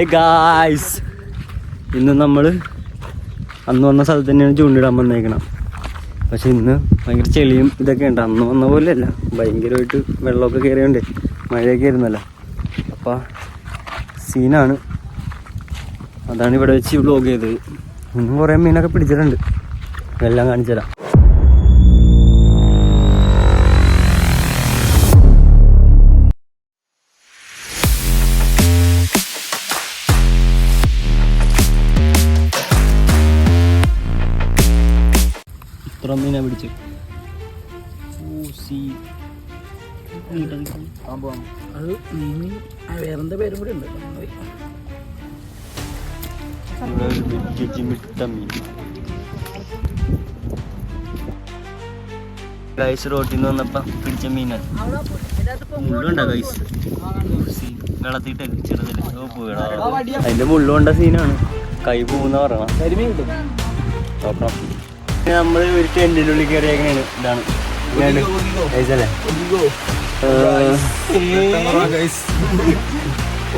Guys, ഇന്ന് നമ്മൾ അന്ന് വന്ന സ്ഥലത്ത് തന്നെയാണ് ചൂണ്ടിടാൻ വന്നേക്കണം. പക്ഷെ ഇന്ന് ഭയങ്കര ചെളിയും ഇതൊക്കെ ഉണ്ട്. അന്ന് വന്ന പോലെയല്ല, ഭയങ്കരമായിട്ട് വെള്ളമൊക്കെ കയറിയുണ്ട്, മഴയൊക്കെ ആയിരുന്നല്ലോ. അപ്പം സീനാണ്. അതാണ് ഇവിടെ വെച്ച് വ്ലോഗ് ചെയ്തത്. ഇന്നും കുറേ മീനൊക്കെ പിടിച്ചിട്ടുണ്ട്, എല്ലാം കാണിച്ചു തരാം. മീനെ പിടിച്ചു അത് വേറെന്താ പേരും കൂടി ഉണ്ട്. ഗൈസ് റോട്ടിൽ നിന്ന് വന്നപ്പോ പിടിച്ച മീനാണ്. മുള്ളുണ്ടാ ഗൈസ്, വെള്ളത്തിട്ട് ചെറുതില്ല അതിന്റെ മുള്ളുകൊണ്ട സീനാണ്. കൈ പോകുന്ന പറയണം. നോക്കണം. നമ്മള് ഒരു ടെന്റിന്റെ ഉള്ളിൽ കയറിയേക്കാണ്. ഇതാണ്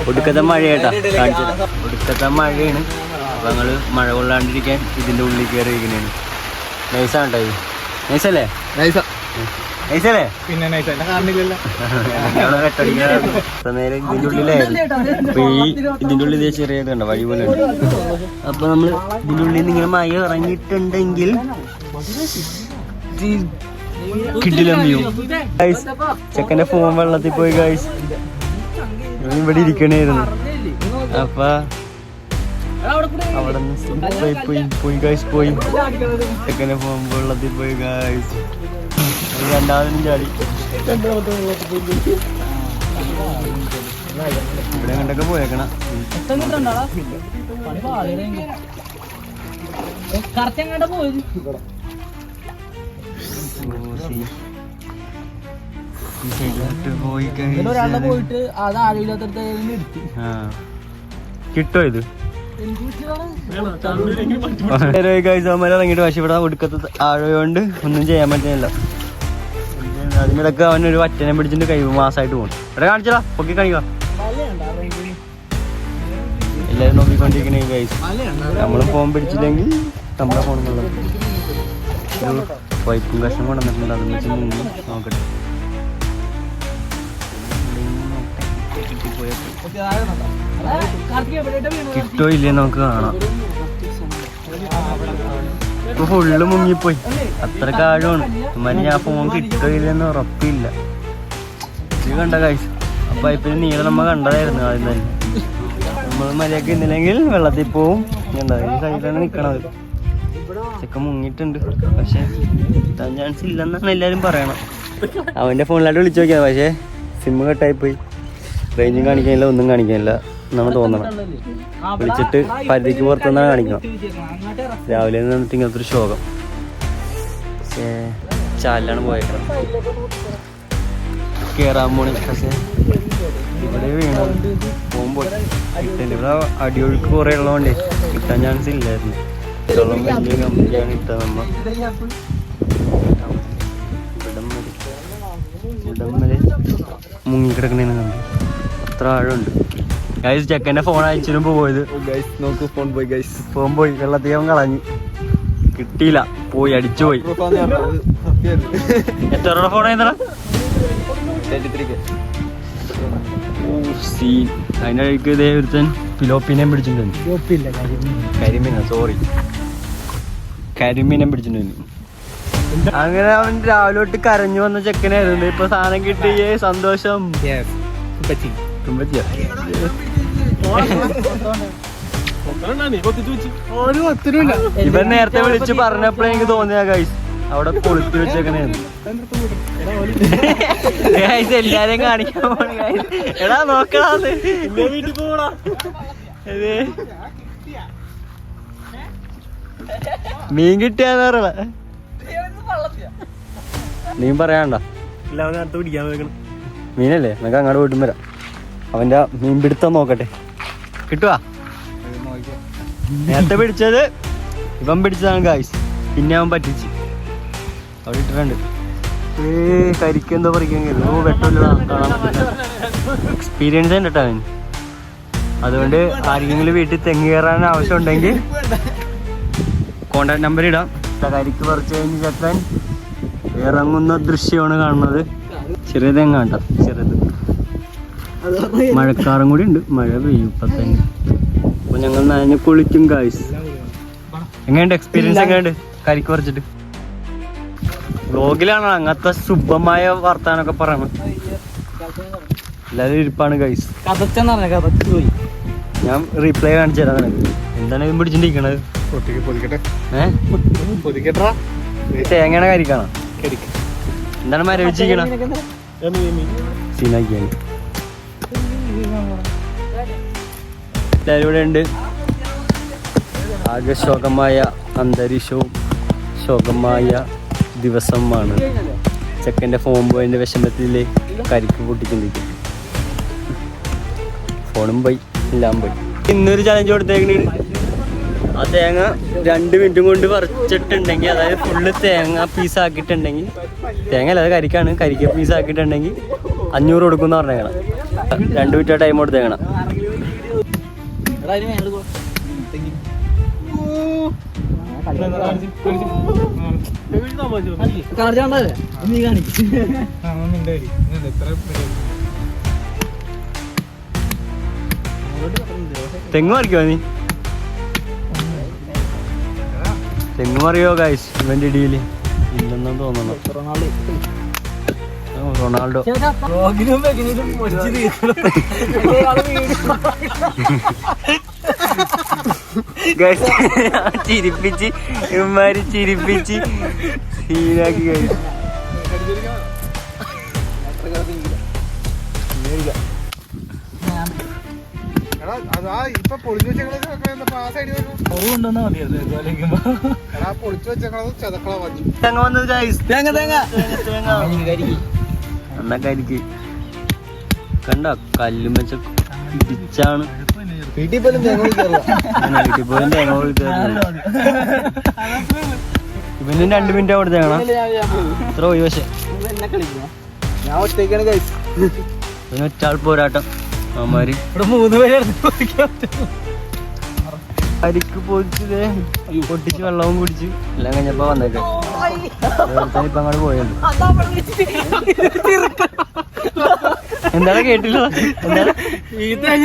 ഒടുക്കത്തെ മഴയാട്ടാ കാണിച്ചത്. ഒടുക്കത്തെ മഴയാണ്. അപ്പൊ ഞങ്ങള് മഴ കൊള്ളാണ്ടിരിക്കാൻ ഇതിന്റെ ഉള്ളിൽ കയറിയിരിക്കണേണ്. നൈസാണ് കേട്ടോ. നൈസല്ലേ? നൈസല്ലേ? പിന്നെ നേരം ഇതിന്റെ ഉള്ളിലായിരുന്നു. അപ്പൊ ഇതിന്റെ ഉള്ളിൽ ചെറിയ ഇതുണ്ടോ വഴി പോലെ ഉണ്ട്. അപ്പൊ നമ്മള് ഇതിന്റെ ഉള്ളിൽ നിന്ന് ഇങ്ങനെ മഴ ഇറങ്ങിയിട്ടുണ്ടെങ്കിൽ കിട്ടില്ലയോ ഗൈസ്. ചെക്കന്റെ ഫോൺ വെള്ളത്തിൽ പോയി ഗൈസ്. ഇവിടെ ഇരിക്കണായിരുന്നു. അപ്പൊ അവിടെ പോയി ഗൈസ്. പോയി ചെക്കന്റെ ഫോൺ വെള്ളത്തിൽ പോയി ഗൈസ്. രണ്ടാമതിനും ചാടി. ഇവിടെ കണ്ടൊക്കെ പോയേക്കണം. കിട്ടോ ഇത് ഇറങ്ങിട്ട്. പക്ഷെ ഇവിടെ ഒടുക്കത്തെ ആഴയോണ്ട് ഒന്നും ചെയ്യാൻ പറ്റുന്നില്ല. അതിനിടക്ക് അവനൊരു വറ്റനെ പിടിച്ചിട്ട് കൈ മാസമായിട്ട് പോകും. ഇവിടെ കാണിച്ചടാ, പൊക്കി കാണിക്കാം. എല്ലാരും നോക്കിക്കൊണ്ടിരിക്കണേ ഗൈസ്. നമ്മള് ഫോൺ പിടിച്ചില്ലെങ്കിൽ നമ്മളെ ഫോൺ പൈപ്പും കഷ്ണം കൊണ്ടുവന്നിട്ടുണ്ട്. അതെന്ന് വെച്ച് മുങ്ങി നോക്കട്ടെ. കിട്ടോ ഇല്ലേ നമുക്ക് കാണാം. ഇപ്പൊ ഫുള്ള് മുങ്ങിപ്പോയി. അത്ര കാഴമാണ്. മരി ഞാൻ ഫോൺ കിട്ടോ ഇല്ലെന്ന് ഉറപ്പില്ല. ഇത് കണ്ട ഗൈസ്. ആ പൈപ്പിന് നീളം നമ്മ കണ്ടതായിരുന്നു ആദ്യം തന്നെ. നമ്മൾ മര്യാദക്ക് ഇന്നില്ലെങ്കിൽ വെള്ളത്തിൽ പോവും. ഈ സൈഡിലാണ് നിക്കണത്. ചെക്കൻ മുങ്ങിയിട്ടുണ്ട്. പക്ഷെ കിട്ടാൻ ചാൻസ് ഇല്ലെന്നാണ് എല്ലാരും പറയണം. അവന്റെ ഫോണിലായിട്ട് വിളിച്ചു നോക്കിയാ, പക്ഷെ സിമ്മ് കട്ടായി പോയി. റേഞ്ചും കാണിക്കാനില്ല, ഒന്നും കാണിക്കാനില്ല എന്നാണ് തോന്നണം. വിളിച്ചിട്ട് പരിധിക്ക് പുറത്തുനിന്നാണ് കാണിക്കണം. രാവിലെ നിന്നിട്ട് ഇങ്ങനത്തെ ഒരു ശോകം. പക്ഷേ ചാലിലാണ് പോയേക്കണം. കേറാൻ പോണി. പക്ഷെ ഇവിടെ വീണത് പോകുമ്പോൾ കിട്ടില്ല. ഇവിടെ അടിയൊഴുക്ക് കുറേ ഉള്ളതുകൊണ്ടേ കിട്ടാൻ ചാൻസ് ഇല്ലായിരുന്നു. വെള്ളം വലിയ കമ്പിയാണ് ഇട്ടത്. നമ്മ ഇവിടം വരെ മുങ്ങിക്കിടക്കണേന്ന് കണ്ടു. അത്ര ആഴമുണ്ട് ഗൈസ്. ചെക്കൻ്റെ ഫോൺ അയച്ചിനും പോയത് ഗൈസ്. നോക്കൂ, ഫോൺ പോയി ഗൈസ്. ഫോൺ പോയി, വെള്ളത്തിൽ കളഞ്ഞു. കിട്ടിയില്ല, പോയി, അടിച്ചു പോയി. എത്ര രൂപ ഫോൺ ആയിരുന്നടാ? അതിൻ്റെ ഇടയ്ക്ക് ഇതേ ഒരുത്തൻ പിലോപ്പിനെയും പിടിച്ചിട്ടുണ്ട്. കരിമീന, സോറി, കരിമീനെ പിടിച്ചിട്ടുണ്ട്. അങ്ങനെ അവൻ രാവിലെ തൊട്ട് കരഞ്ഞു വന്ന ചെക്കനായിരുന്നു. ഇപ്പൊ സാധനം കിട്ടിയേ സന്തോഷം. ഇവൻ നേരത്തെ വിളിച്ച് പറഞ്ഞപ്പോഴേ എനിക്ക് തോന്നിയ ഗൈസ് അവിടെ കൊളുത്തി വെച്ചേക്കണേന്ന്. ഗൈസ് എല്ലാരെയും കാണിക്കാൻ പോണ ഗൈസ്. എടാ നോക്കണാന്ന് വീട്ടിൽ പോകണ. മീൻ കിട്ടിയാന്ന് പറയണ. നീ പറയാണ്ട. പിടിക്കാൻ പോയിക്കണം മീനല്ലേ. നമുക്ക് അങ്ങോട്ട് പോയിട്ടും വരാം. അവന്റെ മീൻ പിടുത്തം നോക്കട്ടെ, കിട്ടുവാ. നേരത്തെ പിടിച്ചത് ഇവൻ പിടിച്ചതാണ് ഗായ്സ്. പിന്നെ അവൻ പറ്റിച്ച് അവിടെ ഇട്ടിട്ടുണ്ട്. കരിക്കെന്തോ പറിക്കാൻ വെട്ടമില്ല, കാണാൻ പറ്റില്ല. എക്സ്പീരിയൻസ് ഉണ്ട് കേട്ടോ അവൻ. അതുകൊണ്ട് ആരെങ്കിലും വീട്ടിൽ തെങ്ങ് കയറാൻ ആവശ്യമുണ്ടെങ്കിൽ കോണ്ടാക്ട് നമ്പർ ഇടാം. കരിക്ക് പറിച്ചു കഴിഞ്ഞ് ചെക്കൻ ഇറങ്ങുന്ന ദൃശ്യമാണ് കാണുന്നത്. ചെറിയ തെങ്ങ കേട്ടോ, ചെറുത്. മഴക്കാറും കൂടി ഉണ്ട്, മഴ പെയ്യും ഇപ്പൊ തന്നെ. അപ്പൊ ഞങ്ങൾ നനഞ്ഞ് കുളിക്കും ഗായ്സ്. എങ്ങനെയുണ്ട് എക്സ്പീരിയൻസ്? എങ്ങനെയുണ്ട് കരിക്ക് പറിച്ചിട്ട്? വ്ലോഗിലാണ് അങ്ങനത്തെ ശുഭമായ വർത്താനൊക്കെ പറയണം. എല്ലാവരും ഇരിപ്പാണ് ഗൈസ്. ഞാൻ റീപ്ലൈ കാണിച്ചു തരാം നിനക്ക്. എന്താണ് ഇതും പിടിച്ചിട്ടിരിക്കണത്? തേങ്ങയുടെ കരിക്കാണോ? എന്താണ് മരവിച്ചിരിക്കണ? സീനാക്കിയാണ്. എല്ലാവരും ഇവിടെ ഉണ്ട്. ആകെ ശോകമായ അന്തരീക്ഷവും ശോകമായ ദിവസമാണ്. ചെക്കൻ്റെ ഫോൺ പോയിൻ്റെ വിഷമത്തിലെ കരിക്ക് പൊട്ടിച്ചിരിക്കും. ഫോണും പോയി, എല്ലാം പോയി. ഇന്നൊരു ചലഞ്ച് കൊടുത്തേക്കണ ആ തേങ്ങ 2 മിനിറ്റും കൊണ്ട് പറിച്ചിട്ടുണ്ടെങ്കിൽ, അതായത് ഫുള്ള് തേങ്ങ പീസാക്കിയിട്ടുണ്ടെങ്കിൽ, തേങ്ങ അല്ല അത് കരിക്കാണ്, കരിക്ക് പീസാക്കിയിട്ടുണ്ടെങ്കിൽ 500 കൊടുക്കും എന്ന് പറഞ്ഞേക്കണം. 2 മിനിറ്റ് ടൈം കൊടുത്തേക്കണം. തെങ്ങ് മറിക്കോ നീ? തെങ്ങ് മറിയോ ഗൈസ്? ഇവന്റെ ഇടിയില് ഇല്ലെന്നു തോന്നുന്നു. റൊണാൾഡോ ചിരിപ്പിച്ച് ഇവന്മാര് ചിരിപ്പിച്ച് സീനാക്കി കഴിച്ചു. തേങ്ങ വന്നത് ഗൈസ്. എന്നാ കരിക്ക് കണ്ട കല്ലും വെച്ച ഇടിച്ചാണ്. വീട്ടിൽ പോലും തേങ്ങ ഇവന് 2 മിനിറ്റ് അവിടെ തേങ്ങണം. ഇത്ര പോയി. പക്ഷെ ഇവന് ഒറ്റാൾ പോരാട്ടം. അവന്മാര് 3 പേര് കരിക്ക് പൊതിച്ചതേ പൊട്ടിച്ച് വെള്ളവും കുടിച്ച് എല്ലാം കഴിഞ്ഞപ്പോ വന്നേക്കാം. ഇപ്പൊ അങ്ങോട്ട് പോയത് എന്താണ് കേട്ടില്ല? ഈ തേങ്ങ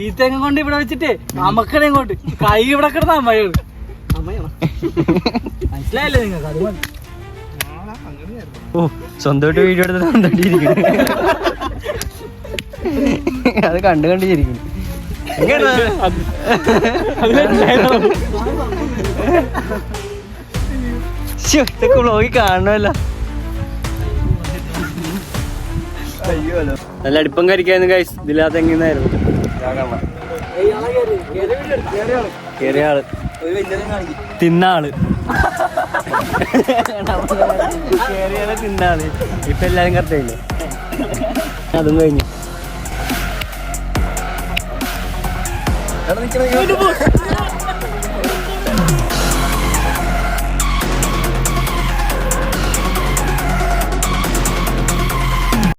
ഈ തേങ്ങ കൊണ്ട് ഇവിടെ വെച്ചിട്ടേ അമ്മക്കടെ ഇങ്ങോട്ട് കൈ ഇവിടെ കിടന്ന അമ്മയാണ്. മനസ്സിലായല്ലേ നിങ്ങൾക്ക്? അത് ഓ സ്വന്തമായിട്ട് വീഡിയോ എടുത്ത് സ്വന്തമായിട്ടിരിക്കുന്നു. അത് കണ്ടിരിക്കുന്നു. ഇതൊക്കെ വ്ളോഗി കാണണമല്ലോ. നല്ല അടുപ്പം കരിക്കായിരുന്നു ഗൈസ്. ഇതില്ലാത്ത എങ്ങനെയായിരുന്നു കേറിയ ആള് തിന്നാള് കേറിയാള് തിന്നാള്. ഇപ്പൊ എല്ലാരും കറക്റ്റായില്ലേ? അതും കഴിഞ്ഞു.